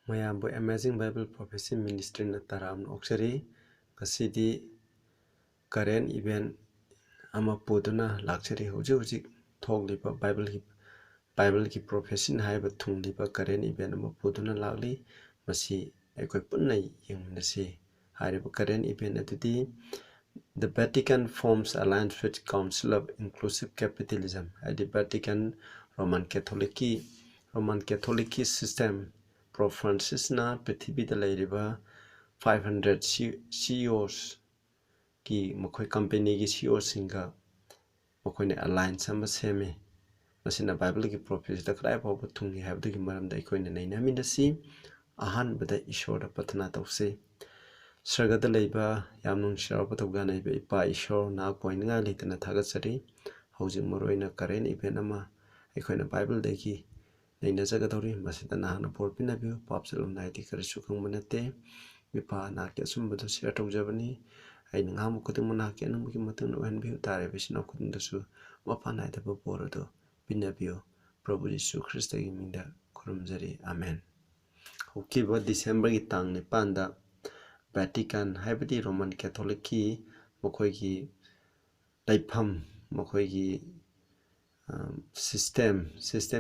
Mayambo Amazing Bible Prophecy Ministry na taram oksari kasidi current event ama poduna lakchari hujik thogliba Bible ki prophecy haiba thungliba current event ama poduna lagli masi ekoi punnai yengmnasi hariba current event atudi the Vatican Forms alliance with Council of Inclusive Capitalism the Vatican Roman Catholic system Pope Francis na Prithibida lairiba 500 CEOs ki makhoi company ki CEO singa makhoi ne alliance ama seme masina Bible ki prophecy da krai phaw thungi habdu ki maram da ikoi ne naina minasi ahan bada ishor da patna tawse sargada leiba yamnung sharapa tawga naiba ipa ishor na poinga litana thagatsari housing moroina current event ama ikoi na Bible da ki naina jagadori masida nahana porpina biu papsalum naiti karisu kangmanate mipa na ke sumbadu share tawjabani ai ngam kudung na ke num ki matun wen biu tare bisna kudung dasu mapa naita ba borodo binabio Prabhu Yesu Christa gi minda kurumjari amen hukiba December gi tang ne panda Vatican haibadi Roman Catholic ki makhoi ki laifam makhoi ki system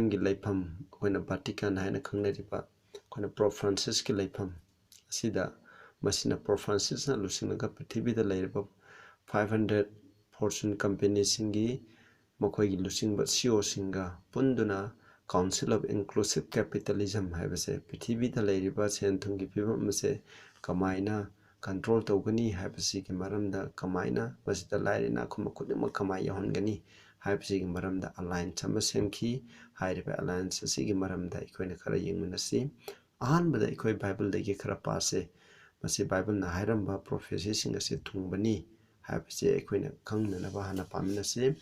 ki laifam koina Vatican haina khangnai riba koina Pope Francis ki laifam asida masina Pope Francis na lusinaga prithibida lairiba 500 fortune companies singi makhoi ki lusingba CEO singa punduna Council of Inclusive Capitalism haibase prithibida lairiba senthung ki phibam mase kamaina control tawgani haibasi ki maramda kamaina masida lairina khuma khudima kamai yahongani haibasi ki maramda alliance ama semki hairiba alliance asi ki maramda ikoina khara yengminasi ahanbada ikoi Bible dagi khara pase masi Bible na hairamba prophecy singa se thungbani haibasi ikoina khangnana ba hana paminasi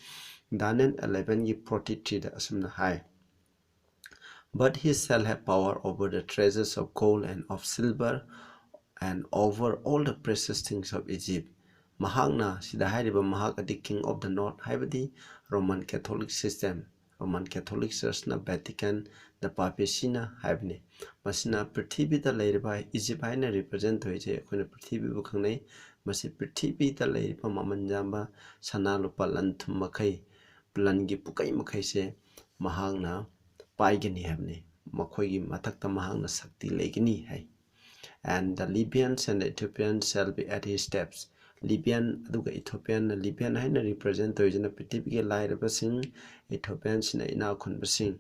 Daniel 11 gi 43 da asumna hai but he shall have power over the treasures of gold and of silver and over all the precious things of Egypt mahakna sida hairiba mahak adi king of the north haibadi Roman Catholic system Roman Catholic Church na Vatican the papacy na haibni masina prithvi da lairiba Egypt haina represent hoije akhona prithvi bu khangnai masi prithvi da lairiba mamanjamba sana lupa lanthum makhai plangi pukai makhai se mahakna paigani haibni makhoi gi mathakta mahakna sakti legani hai and the Libyans and the Ethiopians shall be at his steps. Libyan aduga Ethiopian Libyan haina represent toijana prithvi lairaba sing Ethiopians na ina khunbasing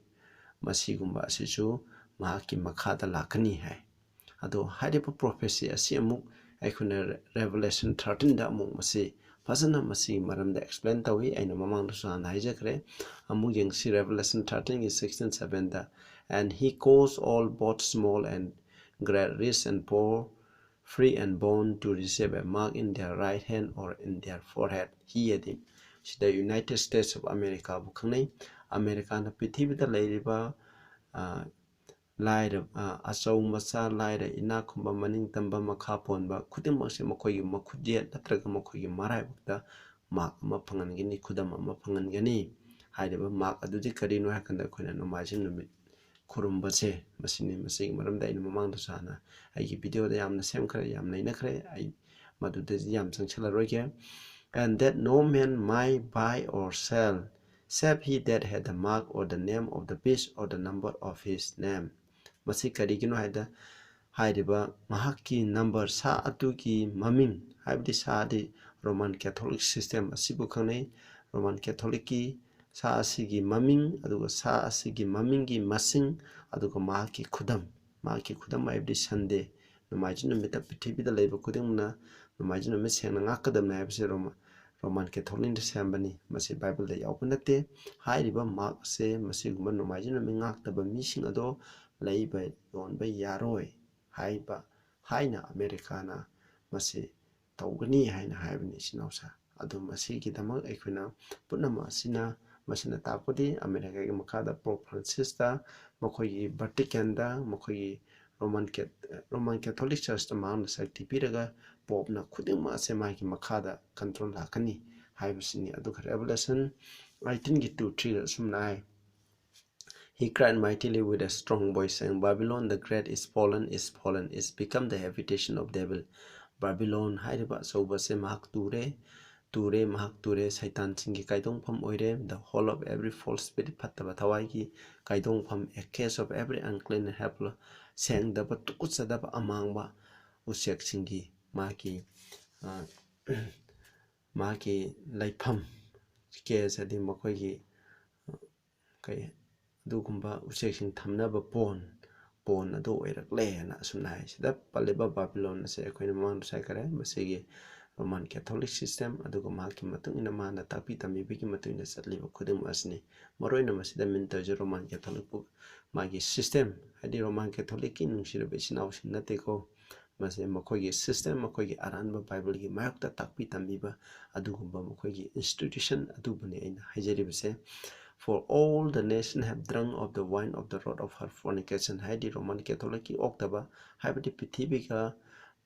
masigumba asisu mahaki makhada lakani hai ado haidipa prophecy asi amuk aikuna Revelation 13 da amuk masi fasana masi maramda explain tawi aina mamang da san haijakre amuk yengsi Revelation 13 is 16:7 da and he calls all both small and great, rich and poor, free and bond to receive a mark in their right hand or in their forehead. Here the United States of America bukhangnai America na prithvi da lairiba laira achau macha laira ina khumba maning tamba makha ponba khudimak se makhoi gi makhudje natraga makhoi gi marai bukta mark ama phangangani khudam ama phangangani hairiba mark adudi karino hakanda khoina nomajin numit Kurumbase masini masig maramda ina mamangda sana ai video da yamna sem khare yamna ina khare ai maduda yam changchala roike and that no man might buy or sell except he that had the mark or the name of the beast or the number of his name masi karigino haida hairiba mahaki number sa atuki maming haibdi sa di Roman Catholic system asibu khanai Roman Catholic ki sa asigi maming aduga sa asigi maming gi masing aduga mahaki khudam aibdi sande nomajin meta prithvi da leiba kudingna nomajin me sengna ngakadam na habse Roman Catholic sambani masi Bible da yaupunate hairiba mark se masi gumba nomajin me ngaktaba mising ado leiba yonba yaroi haiba haina Americana masi tawgani haina haibni sinausa adu masi ki damak aikuna punama sina masina tapodi America gi makada Pope Francis da makhoi Vatican da makhoi Roman Catholic Church da maamna sakti piraga Pope na khudingma sema ki makada control lakani haibsini adu Revelation 18 gi 2-3 sumnai He cried mightily with a strong voice, saying, Babylon the great is fallen, is become the habitation of devil. Babylon hairiba sobase mahak ture mahak ture Satan singi kaidong pham oire, the whole of every false spirit phattaba thawai ki kaidong pham, a case of every unclean and hateful, seng daba tukutsadaba amangba usek singi maki maki laifam case adi makoigi kai dugumba usek thamnaba pon adu oirakle na sunai sida paliba Babylon se akoina man sai kare masigi Roman Catholic system aduga maki matung ina mana tapi tamibi ki matung ina satliba khudum asni maroina masida mintaje Roman Catholic book magi system hadi Roman Catholic ki nungsira besina usinate ko mase makogi system makogi aranba Bible ki mayokta takpi tamiba adugumba makogi institution adubane aina hajaribase. For all the nation have drunk of the wine of the wrath of her fornication. Hadi Roman Catholic ki oktaba habdi pithibi ka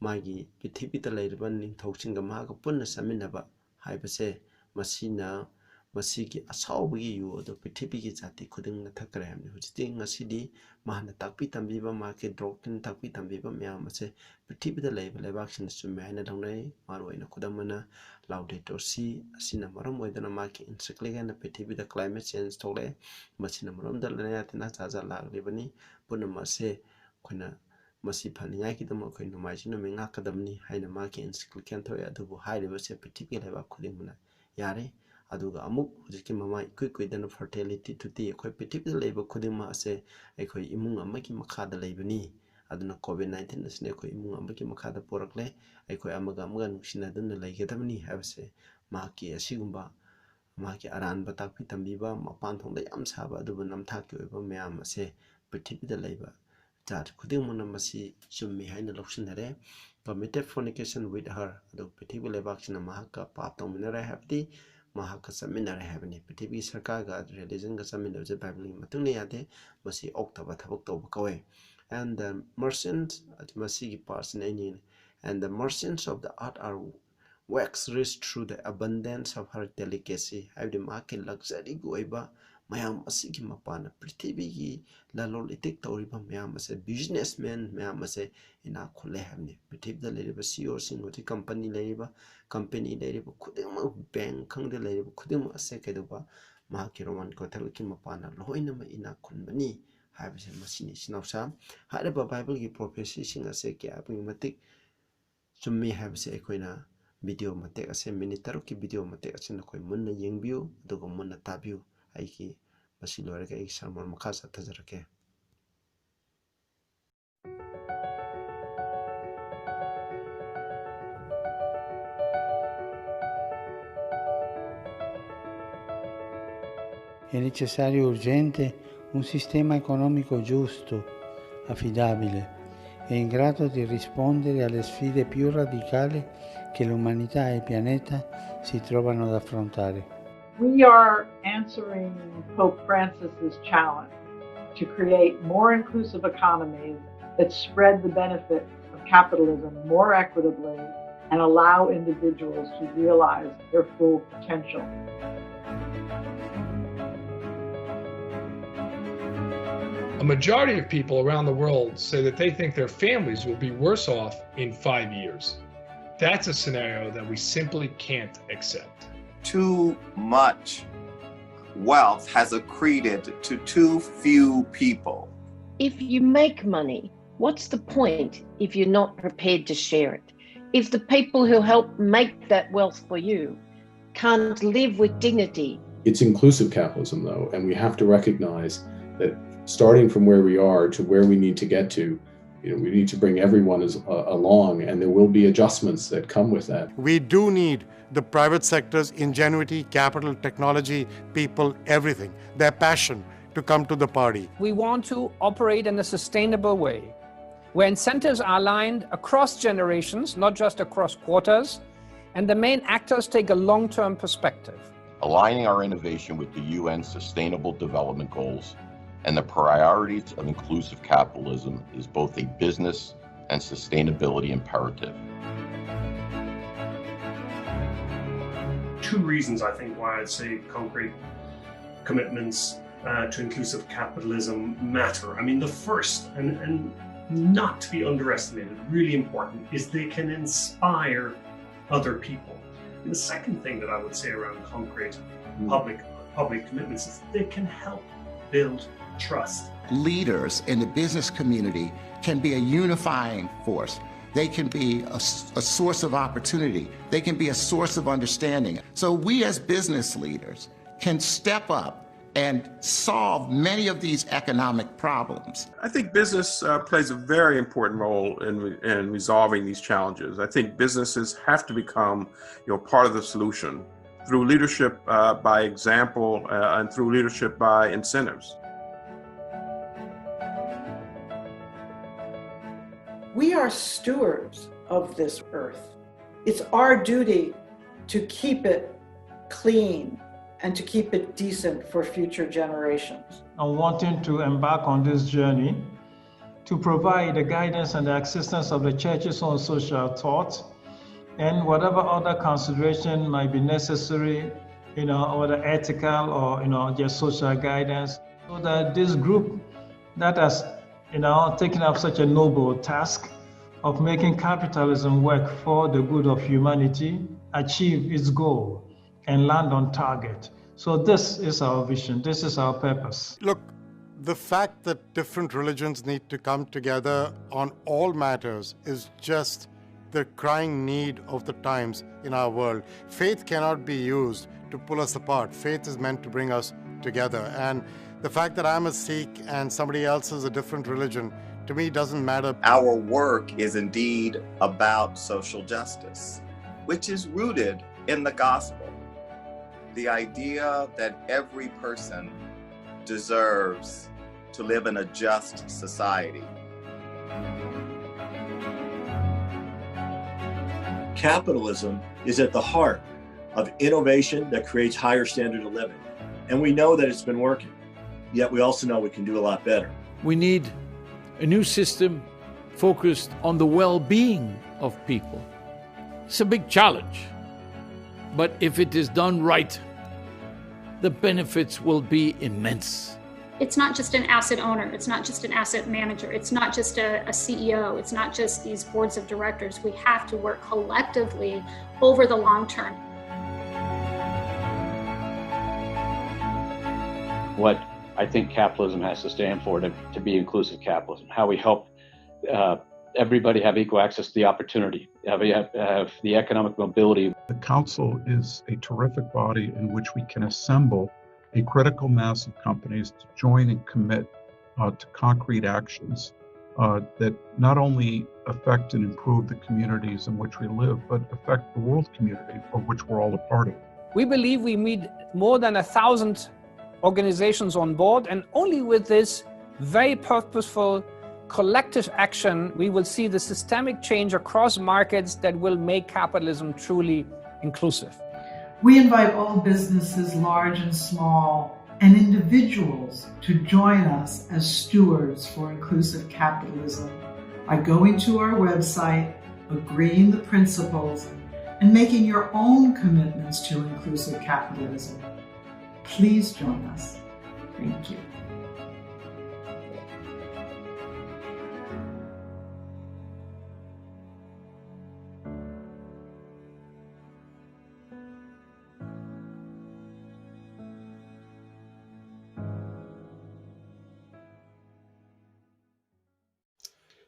magi pithibi ta lairiba ningthausinga maga punna saminaba haibase masina masigi asawbi yu do pithibi ki jati khuding na thakre hamni hujiti ngasidi mahana takpi tambiba maki doctrine takpi tambiba myam ase pithibi ta laiba laibaksin summe haina dangnai maroina khudamana laudato si asina maram oidana maki encyclical na pithibi da climate change tole masina maram da lana tina jaja lagribani punna mase khuna masi phaningai ki dama khoi numaisi no menga kadamni haina maki encyclical thoy adubu hairiba se pithibi laiba khudingmuna yare aduga amuk hujiki mama ikui dana fertility tuti khoi pithibi laiba khudingma ase khoi imung amaki makhada laibani aduna COVID-19 asne khoi imung amaki makhada porakle khoi amaga nungsina dun laigedamni habse maki asigumba maki aranba takpi tambiba mapan thongda yam saba adubu namthaki oiba mayam ase pithibi laiba jat khudingmuna masi chummi haina loksinare committed fornication with her adu pithibi laibakina mahaka pap tongminare habdi mahaka saminare habni pithibi sarkar ga religion ga saminare Bible matungni yade masi oktaba thabak toba kawe. And the merchants at masigi person any and the merchants of the art are wax rich through the abundance of her delicacy. Have the market luxury goiba mayam asigi mapana prithibi lalol itik toriba mayam as a businessman mayam as a ina khole hamni prithibi da leriba CEO singoti company leriba khudima bank khangde leriba khudima ase kedoba mahaki Roman Catholic mapana loina ma ina khunbani habise masini sinausa hareba Bible ki prophecy sing ase kya apni matik chummi habise ekoina video matek ase minute ki video matek ase nakoi munna yengbiu adugo munna tabiu aiki masi lorega ek sermon makha sathajarake. È necessario e urgente un sistema economico giusto, affidabile e in grado di rispondere alle sfide più radicali che l'umanità e il pianeta si trovano ad affrontare. We are answering Pope Francis's challenge to create more inclusive economies that spread the benefits of capitalism more equitably and allow individuals to realize their full potential. A majority of people around the world say that they think their families will be worse off in 5 years. That's a scenario that we simply can't accept. Too much wealth has accreted to too few people. If you make money, what's the point if you're not prepared to share it? If the people who help make that wealth for you can't live with dignity? It's inclusive capitalism, though, and we have to recognize that starting from where we are to where we need to get to, we need to bring everyone along, and there will be adjustments that come with that. We do need the private sector's ingenuity, capital, technology, people, everything, their passion to come to the party. We want to operate in a sustainable way, where incentives are aligned across generations, not just across quarters, and the main actors take a long-term perspective. Aligning our innovation with the UN Sustainable Development Goals and the priorities of inclusive capitalism is both a business and sustainability imperative. Two reasons, I think, why I'd say concrete commitments to inclusive capitalism matter. I mean, the first, and not to be underestimated, really important, is they can inspire other people. And the second thing that I would say around concrete public commitments is they can help build trust. Leaders in the business community can be a unifying force. They can be a source of opportunity. They can be a source of understanding. So we as business leaders can step up and solve many of these economic problems. I think business plays a very important role in resolving these challenges. I think businesses have to become, part of the solution through leadership by example and through leadership by incentives. We are stewards of this earth. It's our duty to keep it clean and to keep it decent for future generations. I'm wanting to embark on this journey to provide the guidance and the assistance of the church's own social thought and whatever other consideration might be necessary, whether ethical or, just social guidance, so that this group that has, taken up such a noble task of making capitalism work for the good of humanity, achieve its goal and land on target. So this is our vision, this is our purpose. Look, the fact that different religions need to come together on all matters is just the crying need of the times in our world. Faith cannot be used to pull us apart. Faith is meant to bring us together. And the fact that I'm a Sikh and somebody else is a different religion, to me, doesn't matter. Our work is indeed about social justice, which is rooted in the gospel. The idea that every person deserves to live in a just society. Capitalism is at the heart of innovation that creates higher standard of living. And we know that it's been working, yet we also know we can do a lot better. We need a new system focused on the well-being of people. It's a big challenge, but if it is done right, the benefits will be immense. It's not just an asset owner, it's not just an asset manager, it's not just a CEO, it's not just these boards of directors. We have to work collectively over the long term. What I think capitalism has to stand for to be inclusive capitalism, how we help everybody have equal access to the opportunity, have the economic mobility. The Council is a terrific body in which we can assemble a critical mass of companies to join and commit to concrete actions that not only affect and improve the communities in which we live, but affect the world community of which we're all a part of. We believe we need more than 1,000 organizations on board, and only with this very purposeful collective action, we will see the systemic change across markets that will make capitalism truly inclusive. We invite all businesses, large and small, and individuals to join us as stewards for inclusive capitalism by going to our website, agreeing the principles, and making your own commitments to inclusive capitalism. Please join us. Thank you.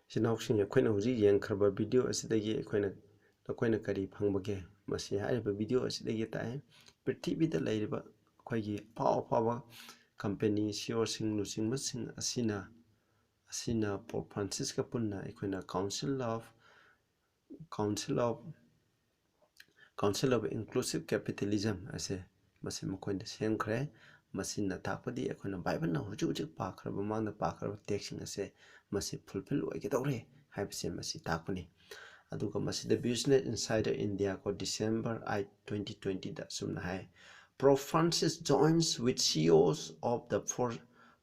Sinauksing akhoi hujik yengkhraba video asidagi akhoi kari phangbage masi haiba video asidagi tae prithibida leiriba akhoi pawa company CEO sing lusing masing asina Pope Francis ka punna akhoi Council of Inclusive Capitalism ase masi makhoi semkhre masina takpadi akhoi Bible na hujik pakhraba mangda pakhraba texting ase masi fulfill oigedore haibse masi takuni aduga masi the Business Insider India ko December 8 2020 da sumna hai Pope Francis joins with CEOs of the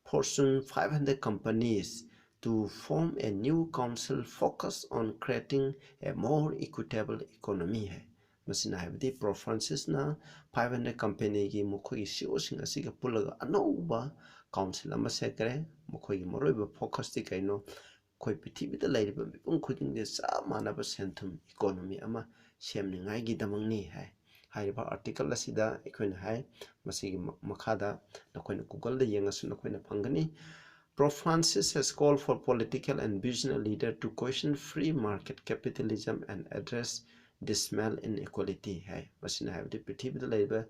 Fortune 500 companies to form a new council focused on creating a more equitable economy hai masina haibdi Pope Francis na 500 company gi mukhogi CEO sing asiga pulaga anouba council ama sekre mokhoi gi moroi ba focus ti kaino koi prithibi da lai ba mipum khuding de sa mana ba senthum economy ama semni ngai gi damang ni hai ba article asida ekoina hai masigi makhada nakoina google da yengasu nakoina phangani. Prof. Francis has called for political and business leaders to question free market capitalism and address dismal inequality. Hai, masina hai the prithvi da laiba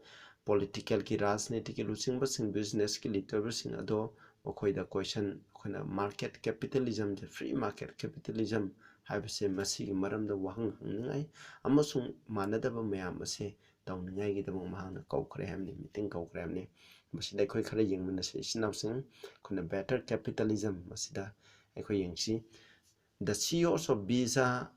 political ki rajniti ki lucing basing business ki leader basing ado okoi da question khona market capitalism the free market capitalism hai base masigi maram da wahang hangai amasung manada ba mayam ase tawngai gi da mahang kaukre hamni meeting kaukre hamni. Masida khoi khara yengmana se sinapsing kuna better capitalism masida khoi yengsi. The CEOs of Visa,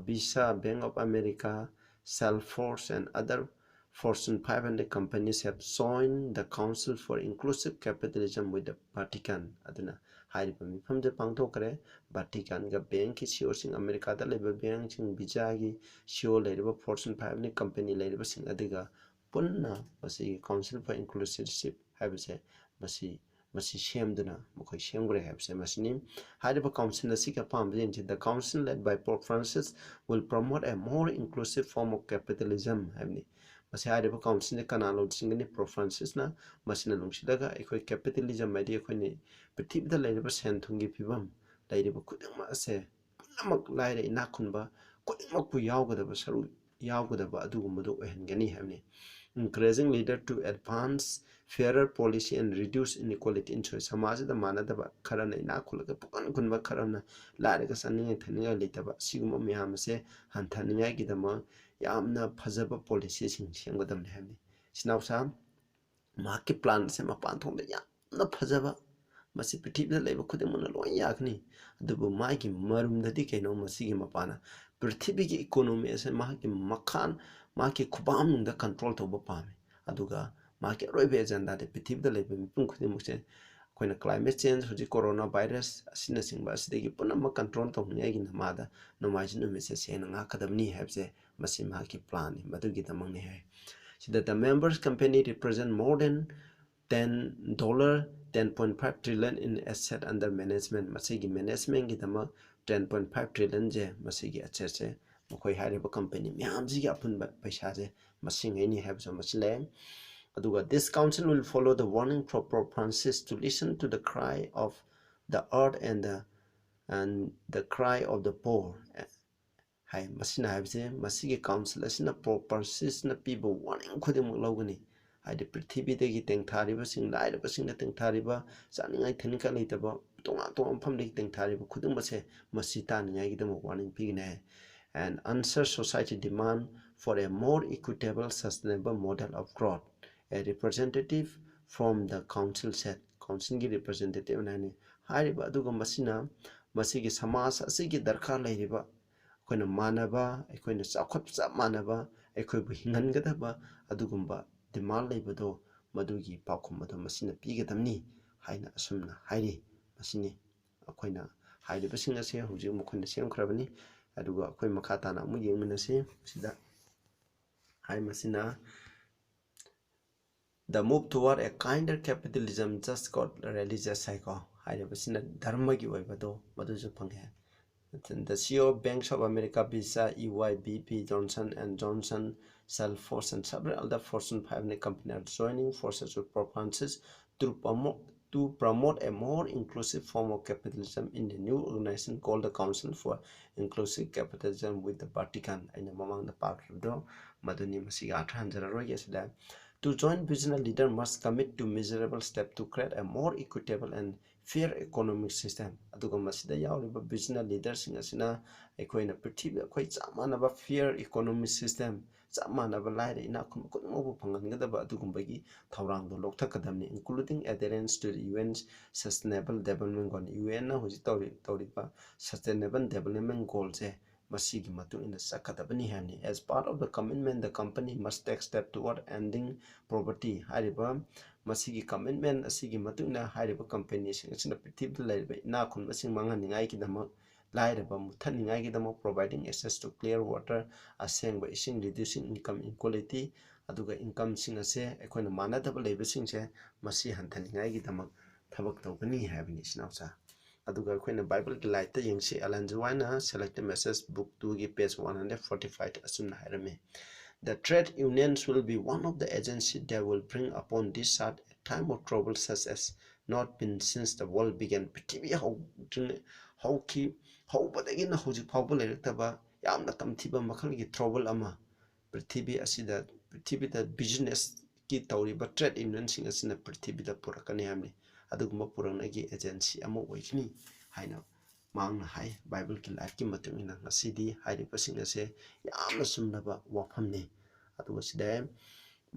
Visa, Bank of America, Salesforce, and other Fortune 500 companies have joined the Council for Inclusive Capitalism with the Vatican. Aduna hairiba mifam de pangthokre Vatican ga bank ki CEO sing America da leba bank sing Visa gi CEO leba Fortune 500 company leba sing adiga punna masi Council for Inclusivity habise masi semduna mokhoi semgre habise masini hariba council asika pamjin the council led by Pope Francis will promote a more inclusive form of capitalism habni masi hariba council ne kanalo singani Pope Francis na masina lungsidaga ekhoi capitalism madi ekhoi ni prithibda laiba senthungi phibam laiba kudingma ase punamak laire inakhunba kudingmak pu yawgadaba saru yawgadaba adugumadu ohengani habni. Encouraging leaders to advance fairer policy and reduce inequality in choice. Samaj da manadaba karana inakhulaga pukan kunba karana lairaga saninga thaniga litaba siguma miyam se hanthaniga gidama yamna phajaba policy sing sengwadam hamni. Sinausa market plan se mapan thongda yamna phajaba masi prithibda laiba khudimuna loi yakni adubu maiki marumdadi kaino masigi mapana prithibigi ki economy ase mahaki makhan maki khubam nungda control toba pame aduga maki roibe agenda de prithibda laiba mipum khudimukse koina climate change huji coronavirus asina singba asidegi punama control tawngai gi namada nomaji numise sena nga kadamni habse masi mahaki plan madugi tamangni hai. So that the members company represent more than $10.5 trillion in asset under management. Masigi management gi dama 10.5 trillion je masigi asset se mokoi hariba company myam ji apun paisa je masing any have so much land. Aduga this council will follow the warning from Pope Francis to listen to the cry of the earth and the cry of the poor. Hai masina habse masigi council asina Pope Francis na people warning khudimuk logani haide prithibhi degi tengthariba sing lairaba sing na tengthariba saningai thenika leitaba tonga tonga pham degi tengthariba khudung base masi taningai gi demo warning pigine and answer society demand for a more equitable sustainable model of growth. A representative from the council said council gi representative nani hariba aduga masina masigi samaj asigi darkar leiriba koina manaba ekoina sakhap sa manaba ekoibu hingangadaba adugumba demand leibado madugi pakhum madu masina pigadamni haina asumna hairi masini akoina hairi basinga se huji mukhuna semkhrabani aduga akoi makata na mu yengmina se sida hai masina the move toward a kinder capitalism just got religious cycle hairi basina dharma gi oibado madu ju phanghe. The CEO of Banks of America, Visa, EY, BP, Johnson & Johnson, Salesforce, and several other Fortune 500 companies are joining forces with Pope Francis to promote a more inclusive form of capitalism in the new organization called the Council for Inclusive Capitalism with the Vatican. Among the park, Maduni Masiga Tranzara, yesterday. To join, business leaders must commit to measurable steps to create a more equitable and fair economic system. Aduga masida yawriba business leaders singasina ekoina prithibhi akoi chamanaba fair economic system chamanaba laire ina khum kudmobu phangangadaba adugumbagi thaurangdo lokthakadamni including adherence to the UN's sustainable development goal. UN na hoji tawriba sustainable development goals e masigi matu ina sakadabani hani. As part of the commitment, the company must take steps toward ending poverty. Hariba masigi commitment asigi matu ina hariba company sing prithibda laiba ina khun masing manganingai ki damak lairaba muthaningai ki damak providing access to clear water, asengba ising, reducing income inequality aduga income sing ase ekoina manadaba laiba singse masi hantaningai ki damak ꯊꯕꯛ ꯇꯧꯒꯅꯤ ꯍꯥꯏꯕꯅꯤ ꯁꯤꯅꯥꯎꯆꯥ ꯑꯗꯨꯒ ꯑꯩꯈꯣꯏꯅ ꯕꯥꯏꯕꯜꯒꯤ ꯂꯥꯏꯠꯇ ꯌꯦꯡꯁꯤ ꯑꯦꯂꯟ ꯖꯨꯋꯥꯏꯅ ꯁꯦꯂꯦꯛꯇꯦꯗ message book 2ꯒꯤ page 145 ꯑꯁꯨꯝꯅ ꯍꯥꯏꯔꯝꯃꯤ The trade unions will be one of the agencies that will bring upon this earth a time of trouble such as not been since the world began. Prithvi hꯧꯕꯗꯒꯤꯅ ꯍꯧꯖꯤꯛ ꯐꯥꯎꯕ ꯂꯩꯔꯛꯇꯕ ꯌꯥꯝꯅ ꯇꯝꯊꯤꯕ ꯃꯈꯜꯒꯤ trouble ꯑꯃ ꯄ꯭ꯔꯤꯊꯤꯕꯤꯗ ꯕꯤꯖꯤꯅꯦꯁꯀꯤ ꯇꯧꯔꯤꯕ ꯇ꯭ꯔꯦꯗ ꯌꯨꯅꯤꯌꯟꯁꯤꯡ ꯑꯁꯤꯅ ꯄ꯭ꯔꯤꯊꯤꯕꯤꯗ ꯄꯨꯔꯛꯀꯅꯤ ꯍꯥꯏꯕꯅꯤ ꯑꯗꯨꯒꯨꯝꯕ ꯄꯨꯔꯛꯅꯒꯤ ꯑꯦꯖꯦꯟꯁꯤ ꯑꯃ ꯑꯣꯏꯒꯅꯤ ꯍꯥꯏꯅ ꯃꯥꯡꯅ ꯍꯥꯏ ꯕꯥꯏꯕꯜꯒꯤ ꯂꯥꯏꯐꯀꯤ ꯃꯇꯨꯡ ꯏꯟꯅ ꯉꯁꯤꯗꯤ ꯍꯥꯏꯔꯤꯕꯁꯤꯡ ꯑꯁꯦ ꯌꯥꯝꯅ ꯆꯨꯝꯂꯕ ꯋꯥꯐꯝꯅꯤ ꯑꯗꯨꯒ ꯁꯤꯗ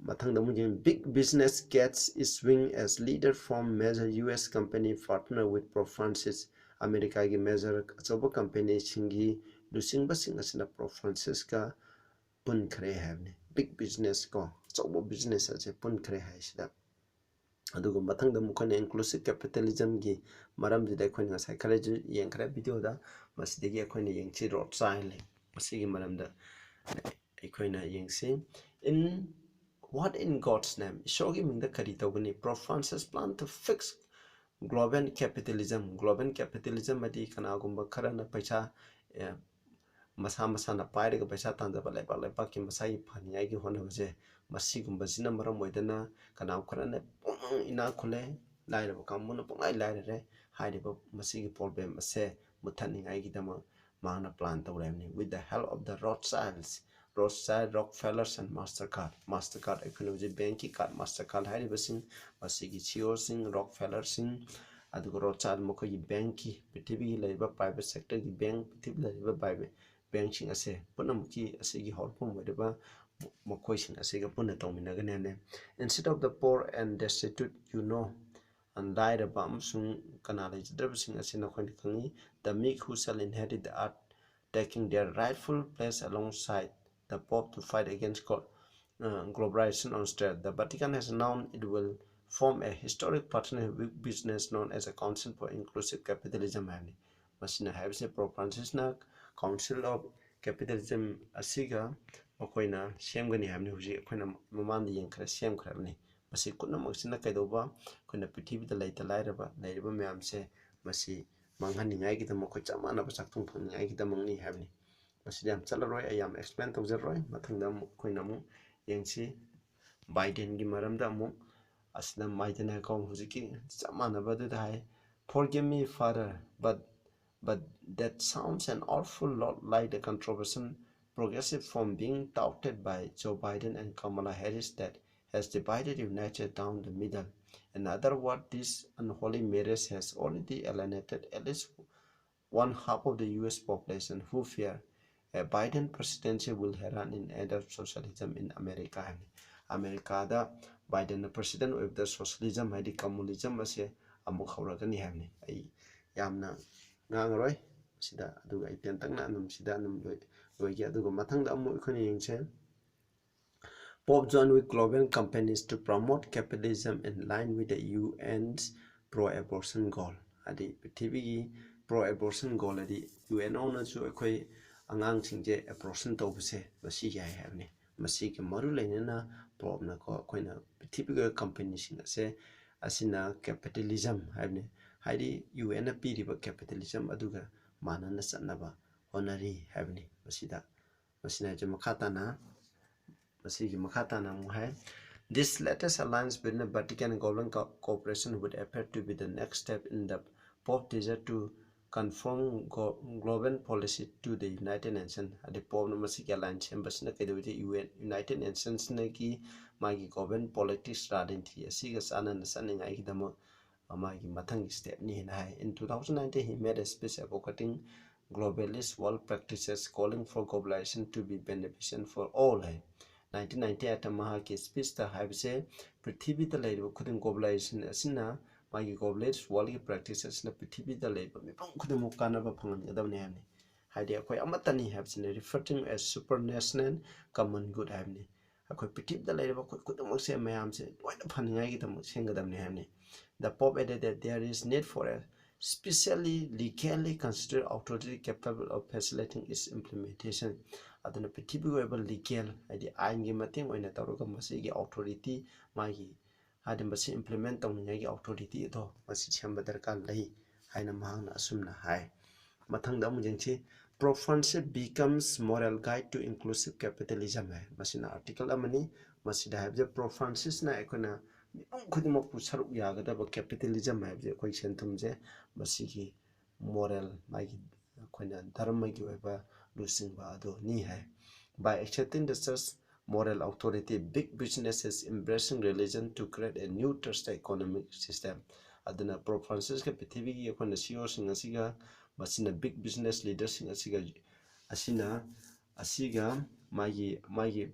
ꯃꯊꯪꯗ ꯑꯃꯨꯛ ꯌꯦꯡ big business gets its wing as leader from major US company partner with Pope Francis ꯑꯃꯦꯔꯤꯀꯥꯒꯤ ꯃꯦꯖꯔ ꯑꯆꯧꯕ ꯀꯝꯄꯦꯅꯤꯁꯤꯡꯒꯤ ꯂꯨꯆꯤꯡꯕꯁꯤꯡ ꯑꯁꯤꯅ ꯄꯣꯞ ꯐ꯭ꯔꯥꯟꯁꯤꯁꯀ ꯄꯨꯟꯈ꯭ꯔꯦ ꯍꯥꯏꯕꯅꯤ ꯕꯤग ꯕꯤꯖꯤꯅꯦꯁ ꯀꯣ ꯑꯆꯧꯕ ꯕꯤꯖꯤꯅꯦꯁ ꯑꯁꯦ ꯄꯨꯟꯈ꯭ꯔꯦ ꯍꯥꯏꯁꯤꯗ ꯑꯗꯨꯒ ꯃꯊꯪꯗ ꯑꯩꯈꯣꯏꯅ ꯏꯟꯀ꯭ꯂꯨꯁꯤቭ ꯀꯦꯄꯤꯇꯦꯂꯤꯖꯝꯒꯤ ꯃꯔꯝꯁꯤꯗ ꯑꯩꯈꯣꯏꯅ ꯉꯁꯥꯏ ꯈꯔꯁꯨ ꯌꯦꯡꯈ꯭ꯔꯦ ꯚꯤꯗꯤꯑꯣꯗ ꯃꯁꯤꯗꯒꯤ ꯑꯩꯈꯣꯏꯅ ꯌꯦꯡꯁꯤ ꯔꯣꯠ ꯆꯥꯏꯜ ꯃꯁꯤꯒꯤ ꯃꯔꯝꯗ ꯑꯩꯈꯣꯏꯅ ꯌꯦꯡꯁꯤ in what in God's name ꯏꯁꯣꯔꯒꯤ ꯃꯤꯡꯗ ꯀꯔꯤ ꯇꯧꯒꯅꯤ Pope Francis plan to fix global capitalism ꯍꯥꯏꯗꯤ ꯀꯅꯥꯒꯨꯝꯕ ꯈꯔꯅ ꯄꯩꯁꯥ ꯃꯁꯥꯅ ꯄꯥꯏꯔꯒ ꯄꯩꯁꯥ ꯇꯥꯟꯖꯕ ꯂꯩꯕꯥꯛꯀꯤ ꯃꯁꯥꯒꯤ ꯐꯅꯤꯡꯉꯥꯏꯒꯤ ꯍꯣꯠꯅꯕꯁꯦ ꯃꯁꯤꯒꯨꯝꯕꯁꯤꯅ ꯃꯔꯝ ꯑꯣꯏꯗꯅ ꯀꯅꯥꯒꯨꯝꯕ ꯈꯔꯅ ꯄꯨꯡ ꯏꯅꯥꯛ ꯈꯨꯜꯂꯦ ꯂꯥꯏꯔꯕ ꯀꯥꯡꯕꯨꯅ ꯄꯨꯡꯂꯥꯏ ꯂꯥꯏꯔꯔꯦ ꯍꯥꯏꯔꯤꯕ ꯃꯁꯤꯒꯤ ꯄ꯭ꯔꯣꯕ꯭ꯂꯦꯝ ꯑꯁꯦ ꯃꯨꯠꯊꯠꯅꯤꯡꯉꯥꯏꯒꯤꯗꯃꯛ ꯃꯥꯅ plan ꯇꯧꯔꯕꯅꯤ with the help of the Rothschilds Rockefellers and Mastercard ꯑꯩꯈꯣꯏꯅ ꯍꯧꯖꯤꯛ ꯕꯦꯡꯀꯤ ꯀꯥꯔꯗ Mastercard ꯍꯥꯏꯔꯤꯕꯁꯤꯡ ꯃꯁꯤꯒꯤ CEOꯁꯤꯡ Rockefellers ꯑꯗꯨꯒ Rothschild ꯃꯈꯣꯏꯒꯤ ꯕꯦꯡꯀꯤ ꯄ꯭ꯔꯤꯊꯤꯕꯤꯒꯤ ꯂꯩꯔꯤꯕ ꯄ꯭ꯔꯥꯏꯚꯦꯠ ꯁꯦꯛꯇꯔꯒꯤ ꯕꯦꯡ ꯄ꯭ꯔꯤꯊꯤꯕꯤꯗ ꯂꯩꯔꯤꯕ ꯕꯦꯡꯁꯤꯡ ꯑꯁꯦ ꯄꯨꯝꯅꯃꯛꯀꯤ ꯑꯁꯤꯒꯤ ꯍꯧꯔꯛꯐꯝ ꯑꯣꯏꯔꯤꯕ ꯃꯈꯣꯏꯁꯤꯡ ꯑꯁꯤꯒ ꯄꯨꯟꯅ ꯇꯧꯃꯤꯟꯅꯒꯅꯤ instead of the poor and destitute ꯂꯥꯏꯔꯕ ꯑꯃꯁꯨꯡ ꯀꯅꯥ ꯂꯩꯖꯗ꯭ꯔꯕꯁꯤꯡ ꯑꯁꯤꯅ ꯑꯩꯈꯣꯏꯅ ꯈꯪꯉꯤ the meek who shall inherit the earth taking their rightful place alongside the Pope to fight against globalization on straight. The Vatican has announced it will form a historic partnership with business known as a Council for Inclusive Capitalism. Masina habise Pope Francisna Council of Capitalism asiga makoina semgani habni huji akoina mamanda yengkhra semkhrabni masi kunnamoksina kaidoba akoina prithibida leita lairaba leiriba mayamse masi manghaningai gi damako chamana ba chakthung phangningai gi damangni habni masidi am chalaroi I am explain tawjarroi mathangda akoina mu yengsi Biden gi maramda mu asna maidena kaum hujiki chamana badu dai forgive me father but that sounds an awful lot like the controversial progressive form being touted by Joe Biden and Kamala Harris that has divided United down the middle. In other words, this unholy marriage has already alienated at least one half of the US population who fear a Biden presidency will herald in end of socialism in America. America da Biden president of the socialism hadi communism ase amuk hawragani hamni ai yamna ngangroi sida aduga ipen tangna anum sida anum loigi aduga mathangda amu ikhoni yengche Pope joined with global companies to promote capitalism in line with the UN's pro-abortion goal adi ptv pro-abortion goal adi UN ona chu ekhoi angang singje abortion tawbse masi yai habni masi ke maru leinena problem ko koina ptv company sing ase asina capitalism habni haidi UN piriba capitalism aduga manana sanaba honari habni masina je makhatana masigi makhatana mu hai this latest alliance between the Vatican and government cooperation would appear to be the next step in the Pope's desire to conform global policy to the United Nations at the Pope masigi alliance embassy kedawite UN United Nations nagi magi government politics strategy asiga sanana saninga igidamo amagi mathangi step ni hai in 2019 he made a speech advocating globalist world practices calling for globalization to be beneficial for all 1998 mahaki speech ta habse prithvi ta leiba khudin globalization asina magi globalist world practices na prithvi ta leiba mipam khudin mukana ba phangan gadamne hamni haidi akoi amatani habsine referring as supranational common good hamni akoi prithvi ta leiba khudin mukse mayam se loina phaningai gi tamu sengadamne hamni the Pope added that there is need for a specially legally considered authority capable of facilitating its implementation. Adana prithvi weba legal adi ain gi mating oina tawraga masigi authority magi ꯍꯥꯏꯗꯤ ꯃꯁꯤ implement ꯇꯧꯅꯤꯡꯉꯥꯏꯒꯤ authority ꯑꯗꯣ ꯃꯁꯤ ꯁꯦꯝꯕ ꯗꯔꯀꯥꯔ ꯂꯩ ꯍꯥꯏꯅ ꯃꯍꯥꯛꯅ ꯑꯁꯨꯝꯅ ꯍꯥꯏ ꯃꯊꯪꯗ ꯑꯃꯨꯛ ꯌꯦꯡꯁꯤ ꯄ꯭ꯔꯣꯐ꯭ꯔꯥꯟꯁꯤꯞ ꯕꯤꯀꯝꯁ moral guide to inclusive capitalism ꯍꯥꯏ ꯃꯁꯤꯅ ꯑꯥꯔꯇꯤꯀꯜ ꯑꯃꯅꯤ ꯃꯁꯤꯗ ꯍꯥꯏꯕꯁꯦ ꯄ꯭ꯔꯣꯐ꯭ꯔꯥꯟꯁꯤꯁꯅ ꯑꯩꯈꯣꯏꯅ ꯃꯤꯄꯨꯝ ꯈꯨꯗꯤꯡꯃꯛꯄꯨ ꯁꯔꯨꯛ ꯌꯥꯒꯗꯕ ꯀꯦꯄꯤꯇꯦꯂꯤꯖꯝ ꯍꯥꯏꯕꯁꯦ ꯑꯩꯈꯣꯏ ꯁꯦꯟꯊꯨꯝꯁꯦ ꯃꯁꯤꯒꯤ ꯃꯣꯔꯦꯜ ꯃꯥꯒꯤ ꯑꯩꯈꯣꯏꯅ ꯙꯔꯃꯒꯤ ꯑꯣꯏꯕ ꯂꯨꯆꯤꯡꯕ ꯑꯗꯨꯅꯤ ꯍꯥꯏ by accepting the church moral authority big business is embracing religion to create a new trust economic system aduna Pope Francis ka prithibi gi akhona CEO sing asiga masina big business leaders sing asiga magi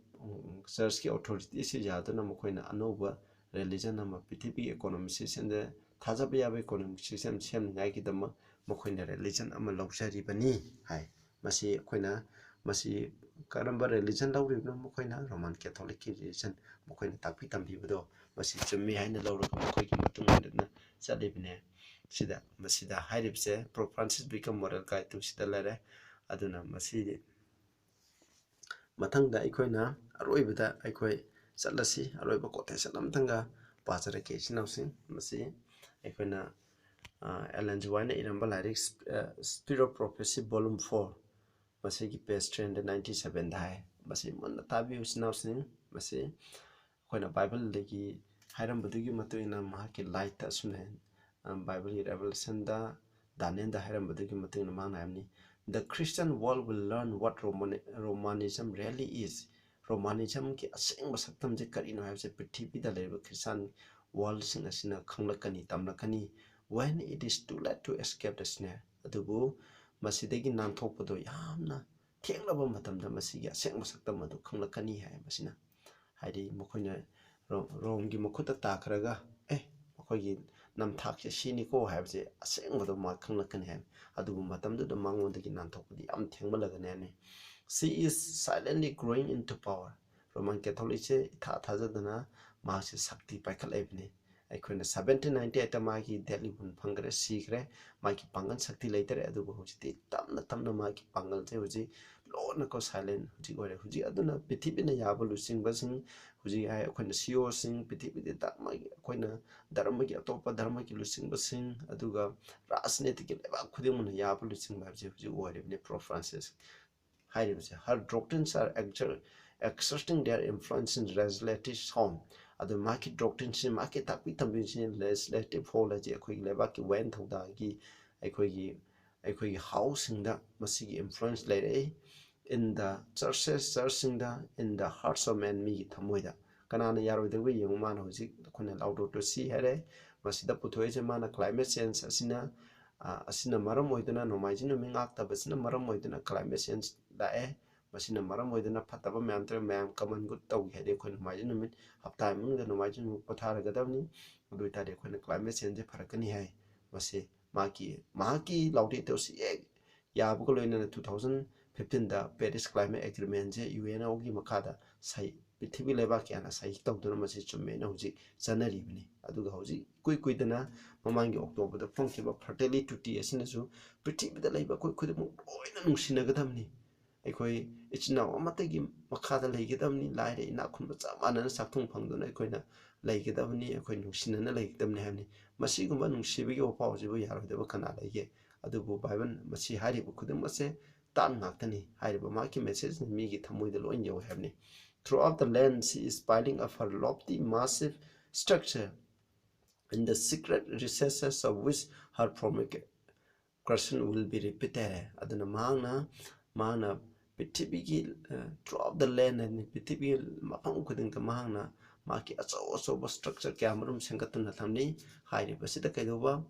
church ki authority se yaduna mokhoina anoba religion ama prithibi economic system de thajaba yaba economic system sem ngai ki dama mokhoina religion ama laujari bani hai masi akhona masi karamba religion lauribna mokhoina Roman Catholic religion mokhoina takpi tambibado masi chummi haina lauraka mokhoi ki matungna chalibne masida hairibse Pope Francis become moral guide to sida lare aduna masi mathangda aikoina aroibada aikoi chatlasi aroiba quotation amthanga pachara ke sinausin masi aikoina aliance wine iramba lyrics Spirit of Prophecy volume 4 masigi page 397 hai masi munna tabi usnausin masi akoina Bible legi hairam budugi matuina mahaki light asune Bible revelation da Daniel da hairam budugi matuina mana amni the Christian world will learn what Romanism really is Romanism ki aseng basaktam je karino haibse prithibi da leba Christian world sing asina khanglakani tamlakani when it is too late to escape the snare adubu masidagi nanthokpado yamna thenglaba matamda masigi aseng saktam adu khanglakani hai masina haidi mokhoina romgi mokhuta takhraga mokhogi namthakse sini ko haibse aseng bado ma khanglakani hai adubu matamda do mangondagi nanthokpadi yam thengbalagane ne she is silently growing into power Roman Catholic se thajadana ma se sakti paikhalebne aikoina 1798 magi Delhi bun phangre sikre magi pangan sakti leitere adubu hojiti tamna magi pangal je hoji lona ko silent hoji gore hoji aduna pithibi na yabulu singbasing hoji ai akoina CEO sing pithibi de ta magi akoina dharma gi atopa dharma gi lusingbasing aduga rajniti gi leba khudimuna yabulu singba je hoji gore ne Pope Francis her doctrines are exerting their influence in legislative home adu maki doctrine si maki takpi tambi si legislative hall aji akhoi leba ki wen thoda gi akhoi housing da masigi influence lere in the churching da in the hearts of men mi thamoida kanana yaroi de we yeng man hoji khone laudo to si here masida puthoi je mana climate change asina maram oidana nomaijin mingak tabasina maram oidana climate change dae masina maram oidana phataba mayam kaman gut taw hede khone nomaijin min hapta mun da nomaijin pathara gadamni duita de khone climate change pharakani hai mase maki laudi to si yabu ko loina 2015 da Paris climate agreement je UN ogi makada sai prithibi leba kyana sai tawduna masi chumme na hoji janari bini aduga hoji kuidana mamangi October da phongkiba fertility asinasu prithibi da leba koi khudimu loina nungsinagdamni aikoi ichna amatagi makhada leigedamni laire ina khunba chamana sakthung phangduna aikoina leigedamni aikoi nungsinana leigedamni hamni masigumba nungsibigi opawjibu yarodeba kana leige adubu Bible masi haribu khudum ase tan ngaktani haribu maki message mi gi thamoida loin yaw hamni throughout the land she is piling up her lofty massive structure in the secret recesses of which her promulgation will be repeated aduna mana pithibigi throughout the land and pithibi mafam khuding ta mahangna maki aso structure kamarum sengatuna thamni haribu sida kaidoba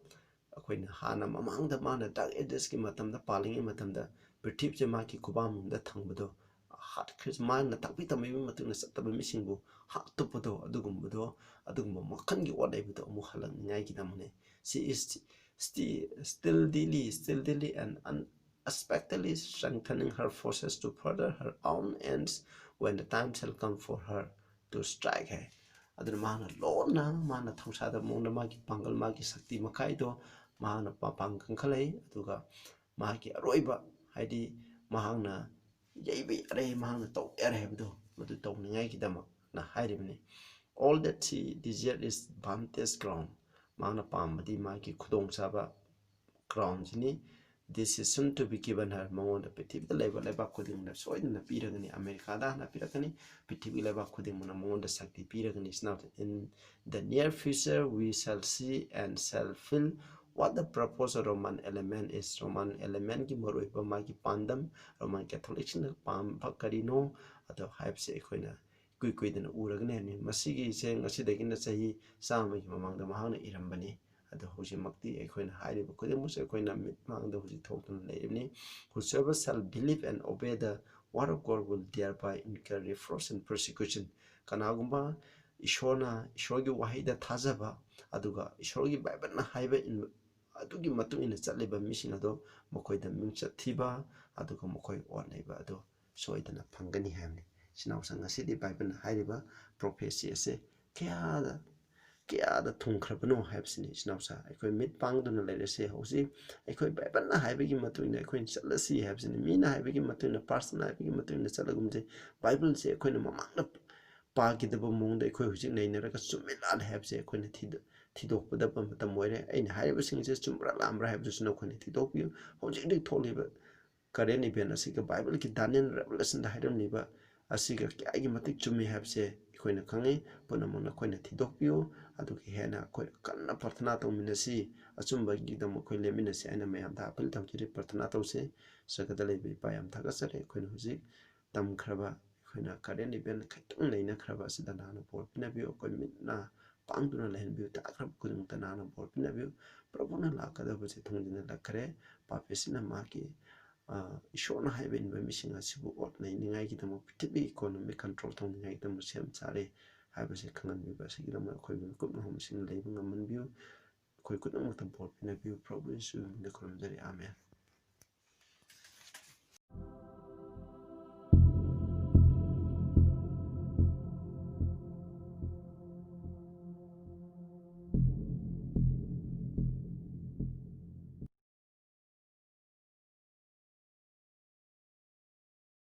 akoina hana mamangda mana dark ages ki matamda palingi matamda prithip je maki kubam da thangbado hat khris man takpi tammi matuna sataba misingbu hatupodo adugumbo makhan gi wadaibudo mu halang ngai ki damne she is still daily and unexpectedly strengthening her forces to further her own ends when the time shall come for her to strike her aduna mana thangsada mongna magi pangal magi sakti makaido mahana papang kangkhalai aduga mahaki aroiba haidi mahangna yaibi are mahangna to ere hebdo madu to ngai ki dama na hairibni all that he desired is bounteous ground. Mana pamadi magi kudong saba ground ni. This is soon to be given her mongon the petit level leba kuding the soil in the piragani America na piragani petit leba kuding monamon the sakti piragani is not in the near future. We shall see and shall feel what the purpose of Roman element is. Roman element ki maroi pa magi pandam Roman Catholic na pam pakarino ato hype se koina kui dana uragane ni masigi se ngasidagi na sahi sama ki mamangda mahang na irambani. Ado hoji makti ekoina hairi bukode mus ekoina mitmang the hoji token leibni. Whosoever shall believe and obey the word of God will thereby incur reproach and persecution. Kanagumba ishona ishogi wahida thazaba aduga ishogi bible na haiba in adugi matu in chatliba mission ado mokoi da mingcha thiba aduga mokoi onaiba ado soidana phangani hamni. Sinau sanga sidi bible na hairiba prophecy ase kya the Tunkrabano Habsini, Snausa. I could meet Pangdon later say, Hosi, I could buy Bana Hibigi Matuin, I could see Habsin, Mina Hibigi Matuna, Parson, Hibigi Matuna, Salagum, Bible say, I could Mamma Park the Bomon, the equation, I never got so many habs, I couldn't Tido put up on the Moire, and Hibig sings to Lambra have the snow when it told you, Hosi they told you, Kareni Ben, a sick Bible, Daniel, Revelation, the Hidden Liver, a sick Agimatic to me have say, Equina Kangi, Bonamona Quina Tidopio. Aduki hena koi kanna partanato minasi asumba gidam koi le minasi ana mayam ta apil tam kiri partanato se sakadale bi payam tagasare koi huzik tam kraba koi na karen iben kaitung leina kraba sidana por pinabio koi mitna pangduna lehen biu ta krab kudung tanana por pinabio probona la kada bose thungdina la kare papesina maki ishona haibe in missing asibu ot nei ningai gidam pitibi economic control thong ningai gidam sem sare Habase Kangan Biba Sigam, Koykum Home Sing Labing a Man View, Koykum Board in a view, probably soon the Corondary Amen.